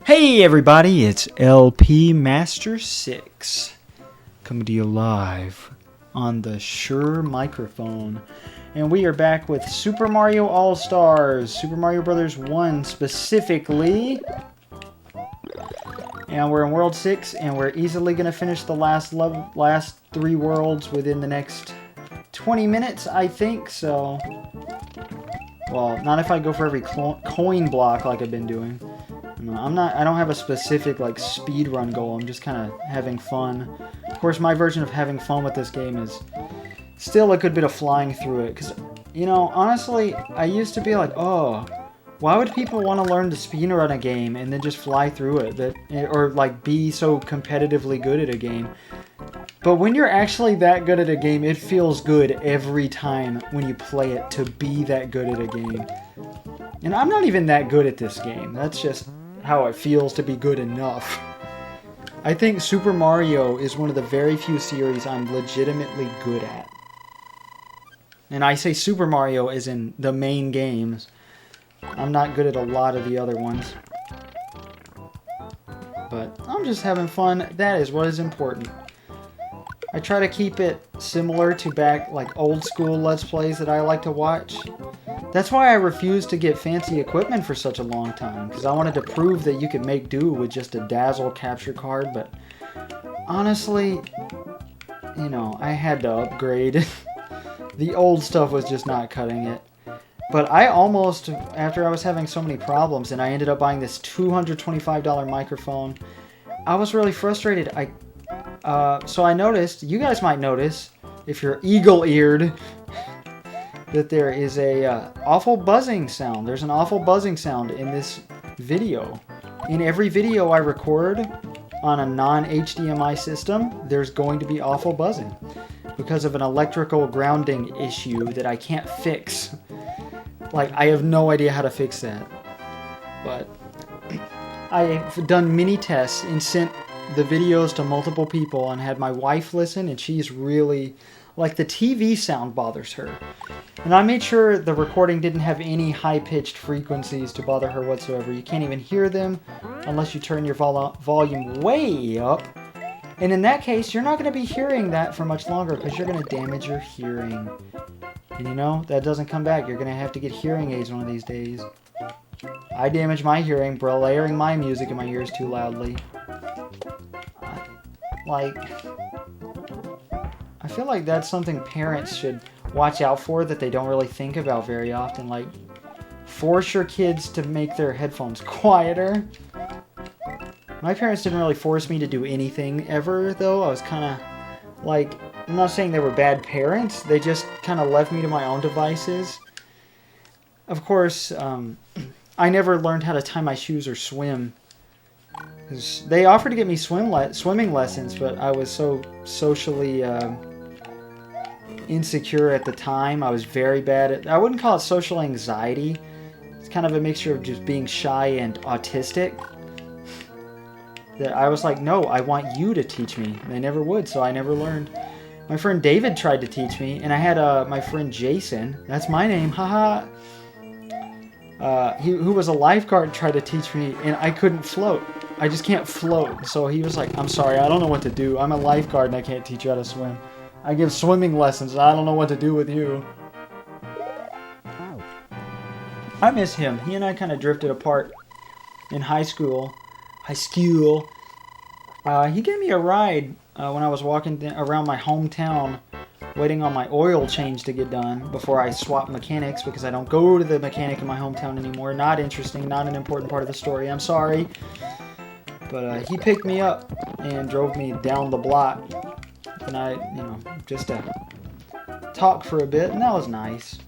Hey everybody, it's LP Master 6 coming to you live on the Shure microphone. And we are back with Super Mario All-Stars, Super Mario Bros. 1 specifically. And we're in World 6, and we're easily going to finish the last 3 worlds within the next 20 minutes, I think. So, well, not if I go for every coin block like I've been doing. I don't have a specific like speed run goal. I'm just kind of having fun. Of course, my version of having fun with this game is still a good bit of flying through it. Because, you know, honestly, I used to be like, oh, why would people want to learn to speed run a game and then just fly through it? Or like be so competitively good at a game. But when you're actually that good at a game, it feels good every time when you play it to be that good at a game. And I'm not even that good at this game. That's just how it feels to be good enough. I think Super Mario is one of the very few series I'm legitimately good at. And I say Super Mario as in the main games. I'm not good at a lot of the other ones. But I'm just having fun. That is what is important. I try to keep it similar to back like old school Let's Plays that I like to watch. That's why I refused to get fancy equipment for such a long time, because I wanted to prove that you could make do with just a Dazzle capture card, but honestly, you know, I had to upgrade. The old stuff was just not cutting it. But I almost, after I was having so many problems, and I ended up buying this $225 microphone, I was really frustrated. So I noticed, you guys might notice, if you're eagle-eared, that there is a awful buzzing sound. There's an awful buzzing sound in this video. In every video I record on a non-HDMI system, there's going to be awful buzzing because of an electrical grounding issue that I can't fix. Like, I have no idea how to fix that. But I've done many tests and sent the videos to multiple people and had my wife listen, and she's really, like, the TV sound bothers her. And I made sure the recording didn't have any high-pitched frequencies to bother her whatsoever. You can't even hear them unless you turn your volume way up. And in that case, you're not going to be hearing that for much longer because you're going to damage your hearing. And you know, that doesn't come back. You're going to have to get hearing aids one of these days. I damage my hearing blaring my music in my ears too loudly. Like, I feel like that's something parents should watch out for that they don't really think about very often. Like, force your kids to make their headphones quieter. My parents didn't really force me to do anything ever, though. I was kind of, like, I'm not saying they were bad parents. They just kind of left me to my own devices. Of course, I never learned how to tie my shoes or swim. They offered to get me swimming lessons, but I was so socially insecure at the time. I was very bad at... I wouldn't call it social anxiety. It's kind of a mixture of just being shy and autistic. That I was like, no, I want you to teach me. And they never would, so I never learned. My friend David tried to teach me, and I had my friend Jason. That's my name, haha. Who was a lifeguard, tried to teach me, and I couldn't float. I just can't float. So he was like, I'm sorry, I don't know what to do. I'm a lifeguard and I can't teach you how to swim. I give swimming lessons and I don't know what to do with you. I miss him. He and I kind of drifted apart in high school. He gave me a ride when I was walking around my hometown waiting on my oil change to get done before I swap mechanics because I don't go to the mechanic in my hometown anymore. Not interesting, not an important part of the story. I'm sorry. But he picked me up and drove me down the block. And I, you know, just to talk for a bit, and that was nice.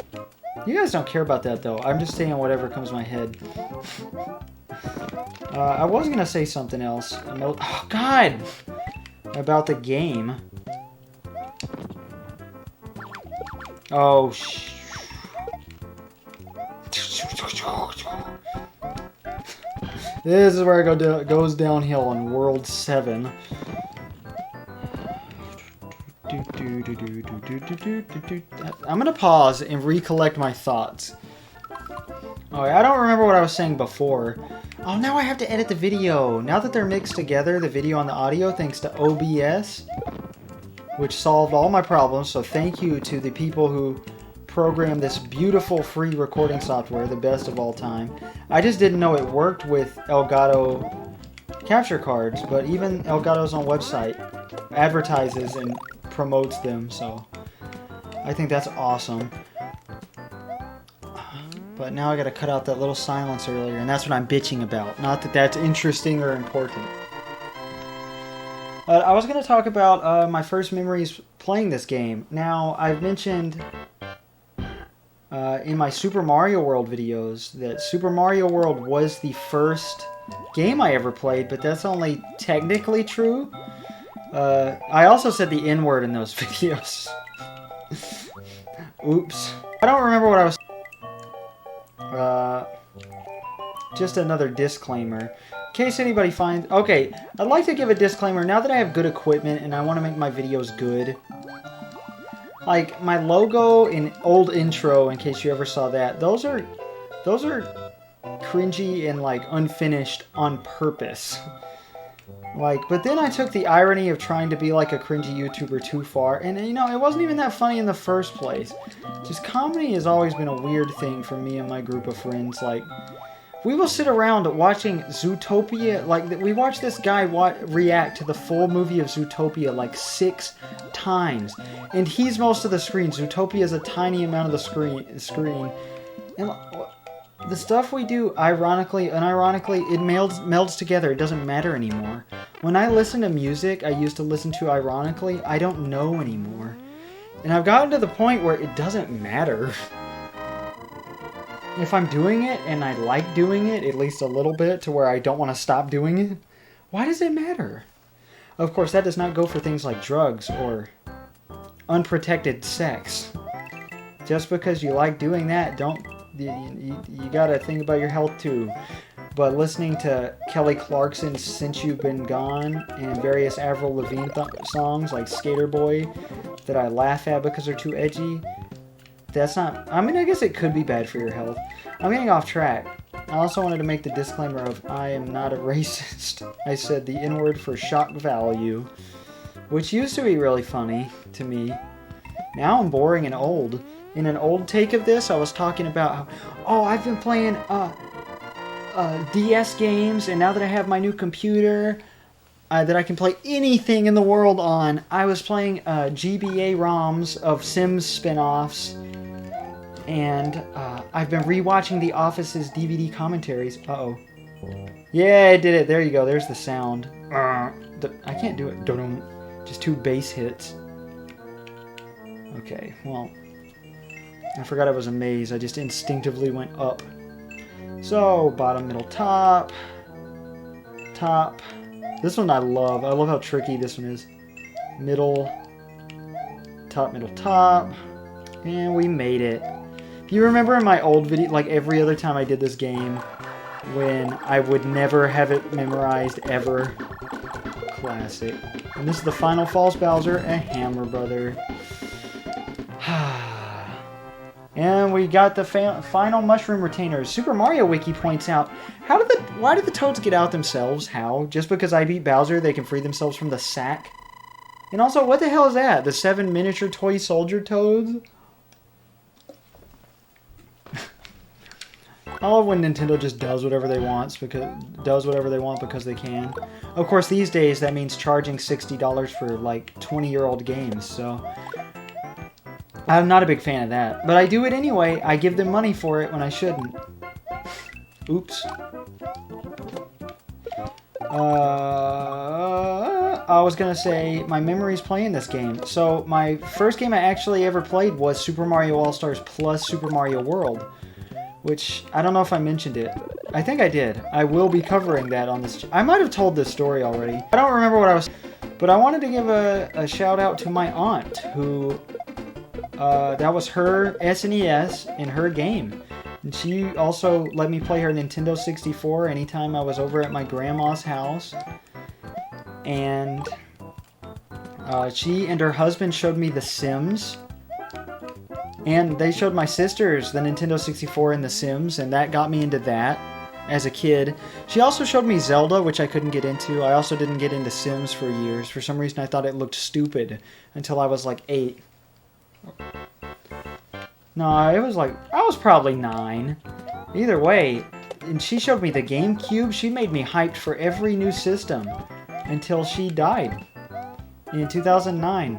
You guys don't care about that, though. I'm just saying whatever comes to my head. I was going to say something else. Oh, God! About the game. Oh, This is where it goes downhill on World 7. I'm gonna pause and recollect my thoughts. Alright, I don't remember what I was saying before. Oh, now I have to edit the video. Now that they're mixed together, the video and the audio, thanks to OBS, which solved all my problems. So thank you to the people who programmed this beautiful free recording software, the best of all time. I just didn't know it worked with Elgato capture cards, but even Elgato's own website advertises and promotes them, so I think that's awesome. But now I gotta cut out that little silence earlier, and that's what I'm bitching about. Not that that's interesting or important. I was gonna talk about my first memories playing this game. Now, I've mentioned in my Super Mario World videos that Super Mario World was the first game I ever played, but that's only technically true. I also said the N-word in those videos. Oops. I don't remember what I was... just another disclaimer. In case anybody finds... Okay, I'd like to give a disclaimer. Now that I have good equipment and I want to make my videos good... Like, my logo and old intro, in case you ever saw that, those are cringy and, like, unfinished on purpose. Like, but then I took the irony of trying to be like a cringy YouTuber too far, and, you know, it wasn't even that funny in the first place. Just comedy has always been a weird thing for me and my group of friends. Like, we will sit around watching Zootopia, like, we watched this guy react to the full movie of Zootopia like 6 times, and he's most of the screen. Zootopia is a tiny amount of the screen. And the stuff we do, ironically, unironically, it melds together. It doesn't matter anymore. When I listen to music I used to listen to ironically, I don't know anymore. And I've gotten to the point where it doesn't matter. If I'm doing it and I like doing it, at least a little bit, to where I don't want to stop doing it, why does it matter? Of course, that does not go for things like drugs or unprotected sex. Just because you like doing that, you gotta think about your health too. But listening to Kelly Clarkson's Since You've Been Gone and various Avril Lavigne songs like Skater Boy that I laugh at because they're too edgy, that's not... I mean, I guess it could be bad for your health. I'm getting off track. I also wanted to make the disclaimer of I am not a racist. I said the N-word for shock value, which used to be really funny to me. Now I'm boring and old. In an old take of this, I was talking about how, oh, I've been playing DS games, and now that I have my new computer that I can play anything in the world on, I was playing GBA ROMs of Sims spin-offs, and I've been rewatching The Office's DVD commentaries. Uh-oh. Yeah, I did it. There you go. There's the sound. I can't do it. Just 2 bass hits. Okay, well... I forgot I was a maze. I just instinctively went up. So, bottom, middle, top. Top. This one I love. I love how tricky this one is. Middle. Top, middle, top. And we made it. If you remember in my old video, like every other time I did this game, when I would never have it memorized ever. Classic. And this is the final false Bowser, a Hammer Brother. And we got the final mushroom retainers. Super Mario Wiki points out, why did the toads get out themselves? How? Just because I beat Bowser, they can free themselves from the sack? And also, what the hell is that? The 7 miniature toy soldier toads? I love when Nintendo just does whatever they want because they can. Of course, these days that means charging $60 for like 20-year-old games, so I'm not a big fan of that. But I do it anyway. I give them money for it when I shouldn't. Oops. I was gonna say my memories playing this game. So my first game I actually ever played was Super Mario All-Stars plus Super Mario World, which I don't know if I mentioned it. I think I did. I will be covering that on this. I might have told this story already. I don't remember what I was, but I wanted to give a shout out to my aunt who that was her SNES in her game. And she also let me play her Nintendo 64 anytime I was over at my grandma's house. And she and her husband showed me The Sims. And they showed my sisters the Nintendo 64 and The Sims, and that got me into that. as a kid. She also showed me Zelda, which I couldn't get into. I also didn't get into Sims for years. For some reason, I thought it looked stupid until I was like 8. No, it was like, I was probably 9. Either way, and she showed me the GameCube. She made me hyped for every new system until she died in 2009.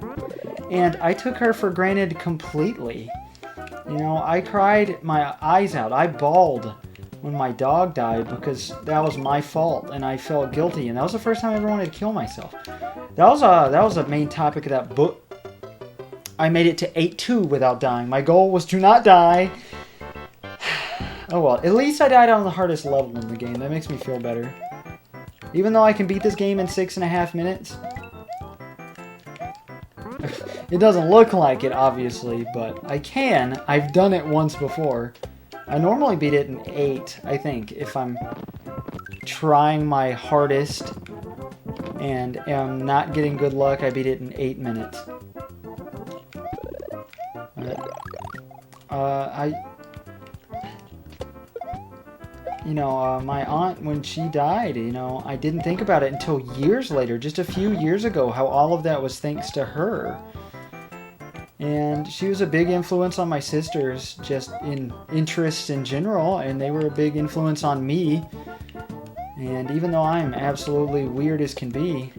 And I took her for granted completely. You know, I cried my eyes out. I bawled when my dog died because that was my fault and I felt guilty. And that was the first time I ever wanted to kill myself. That was a main topic of that book. I made it to 8-2 without dying. My goal was to not die. Oh well, at least I died on the hardest level in the game. That makes me feel better. Even though I can beat this game in 6.5 minutes. It doesn't look like it, obviously, but I can. I've done it once before. I normally beat it in 8, I think, if I'm trying my hardest and am not getting good luck. I beat it in 8 minutes. My aunt, when she died, I didn't think about it until years later, just a few years ago, how all of that was thanks to her. And she was a big influence on my sisters, just in interests in general, and they were a big influence on me. And even though I'm absolutely weird as can be,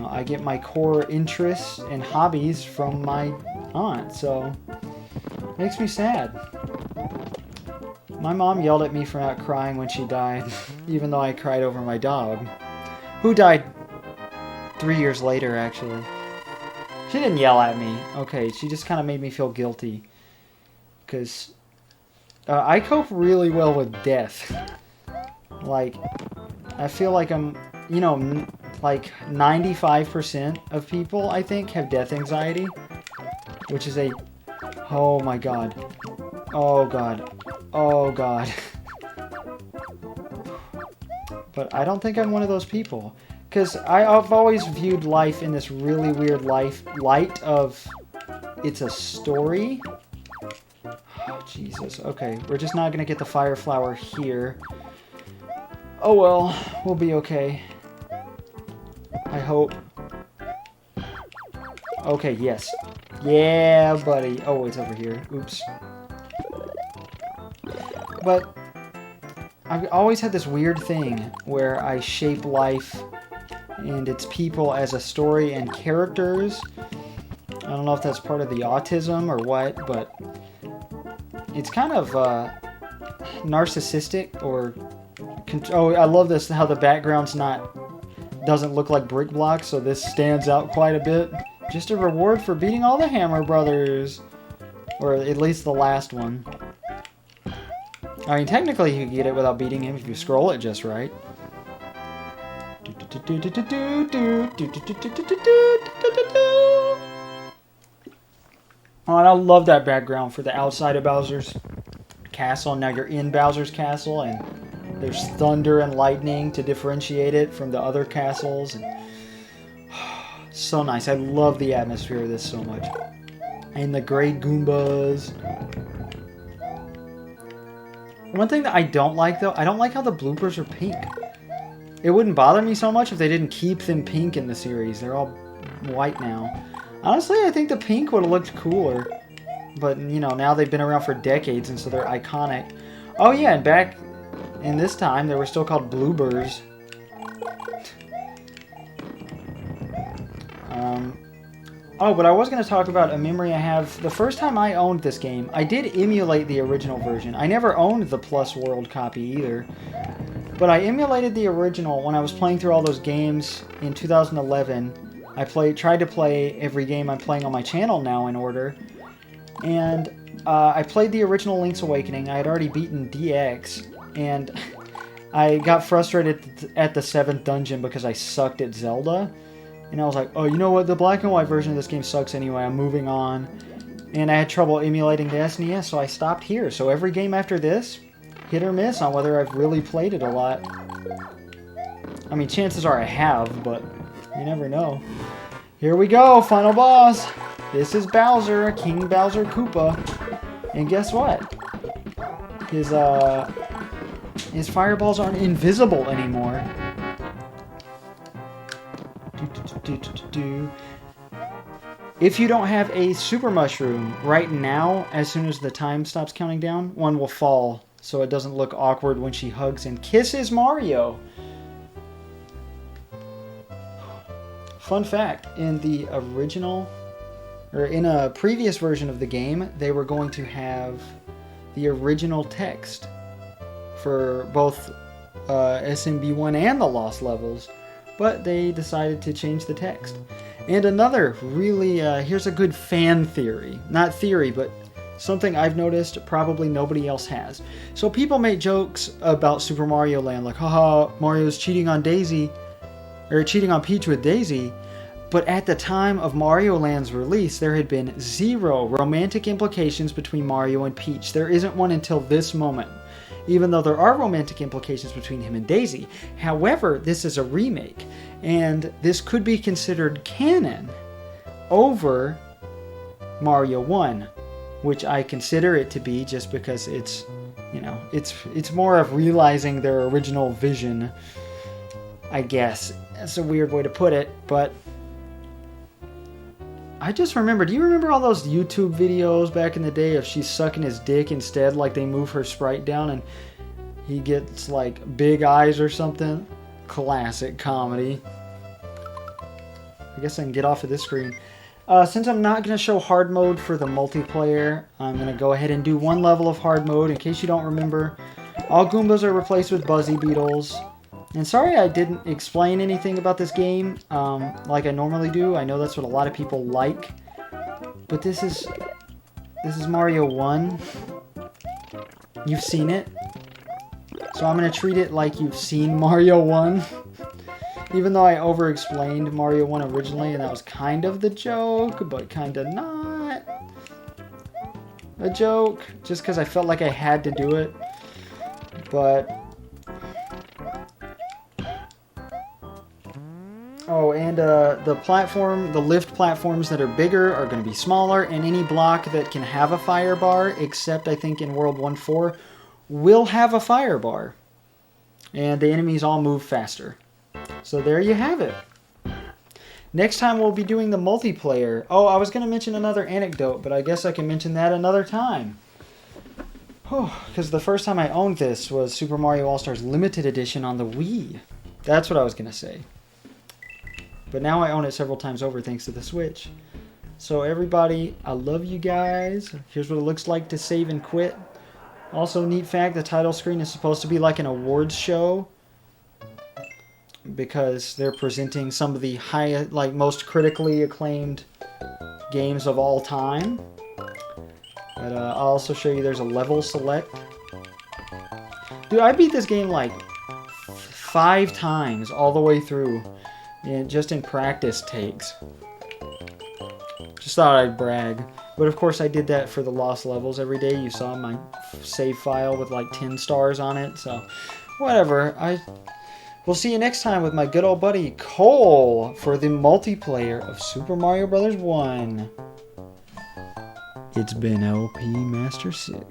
I get my core interests and hobbies from my aunt, so it makes me sad. My mom yelled at me for not crying when she died, even though I cried over my dog, who died 3 years later, actually. She didn't yell at me. Okay, she just kind of made me feel guilty. Because I cope really well with death. Like, I feel like I'm, like 95% of people, I think, have death anxiety. Which is oh my god. Oh god. Oh god. But I don't think I'm one of those people. Because I've always viewed life in this really weird light of it's a story. Oh, Jesus. Okay, we're just not going to get the fire flower here. Oh well, we'll be okay. I hope. Okay, yes. Yeah, buddy. Oh, it's over here. Oops. But I've always had this weird thing where I shape life and its people as a story and characters. I don't know if that's part of the autism or what, but it's kind of narcissistic or... Oh, I love this, how the background's doesn't look like brick blocks, so this stands out quite a bit. Just a reward for beating all the Hammer Brothers. Or at least the last one. I mean, technically you can get it without beating him if you scroll it just right. Oh, and I love that background for the outside of Bowser's castle. Now you're in Bowser's castle, and there's thunder and lightning to differentiate it from the other castles. And so nice. I love the atmosphere of this so much. And the gray Goombas. One thing that I don't like, though, I don't like how the bloopers are pink. It wouldn't bother me so much if they didn't keep them pink in the series. They're all white now. Honestly, I think the pink would have looked cooler. But, now they've been around for decades, and so they're iconic. Oh, yeah, and back in this time, they were still called bloopers. Oh, but I was going to talk about a memory I have. The first time I owned this game, I did emulate the original version. I never owned the Plus World copy either. But I emulated the original when I was playing through all those games in 2011. I tried to play every game I'm playing on my channel now in order. And I played the original Link's Awakening. I had already beaten DX. And I got frustrated at the 7th dungeon because I sucked at Zelda. And I was like, oh, you know what? The black and white version of this game sucks anyway. I'm moving on. And I had trouble emulating the SNES, so I stopped here. So every game after this, hit or miss on whether I've really played it a lot. I mean, chances are I have, but you never know. Here we go, final boss. This is Bowser, King Bowser Koopa. And guess what? His His fireballs aren't invisible anymore. If you don't have a super mushroom right now, as soon as the time stops counting down, one will fall so it doesn't look awkward when she hugs and kisses Mario. Fun fact, in the original, or in a previous version of the game, they were going to have the original text for both SMB1 and the Lost Levels, but they decided to change the text. And another really, here's a good fan theory. Not theory, but something I've noticed probably nobody else has. So people make jokes about Super Mario Land, like, haha, Mario's cheating on Daisy, or cheating on Peach with Daisy. But at the time of Mario Land's release, there had been 0 romantic implications between Mario and Peach. There isn't one until this moment, even though there are romantic implications between him and Daisy. However, this is a remake, and this could be considered canon over Mario 1, which I consider it to be just because it's, you know, it's more of realizing their original vision, I guess. That's a weird way to put it, but I just remember, do you remember all those YouTube videos back in the day of she's sucking his dick instead, like they move her sprite down and he gets like big eyes or something? Classic comedy. I guess I can get off of this screen. Since I'm not going to show hard mode for the multiplayer, I'm going to go ahead and do one level of hard mode. In case you don't remember, all Goombas are replaced with Buzzy Beetles. And sorry I didn't explain anything about this game like I normally do. I know that's what a lot of people like. But this is Mario 1. You've seen it. So I'm going to treat it like you've seen Mario 1. Even though I over-explained Mario 1 originally, and that was kind of the joke, but kind of not a joke, just because I felt like I had to do it. But oh, and the lift platforms that are bigger are going to be smaller, and any block that can have a fire bar, except I think in World 1.4, will have a fire bar. And the enemies all move faster. So there you have it. Next time we'll be doing the multiplayer. Oh, I was going to mention another anecdote, but I guess I can mention that another time. Because the first time I owned this was Super Mario All-Stars Limited Edition on the Wii. That's what I was going to say. But now I own it several times over thanks to the Switch. So everybody, I love you guys. Here's what it looks like to save and quit. Also, neat fact, the title screen is supposed to be like an awards show, because they're presenting some of the most critically acclaimed games of all time. But I'll also show you there's a level select. Dude, I beat this game like 5 times all the way through, and just in practice takes. Just thought I'd brag. But of course I did that for the Lost Levels every day. You saw my save file with like 10 stars on it, so whatever. We'll see you next time with my good old buddy Cole for the multiplayer of Super Mario Bros. 1. It's been LP Master 6.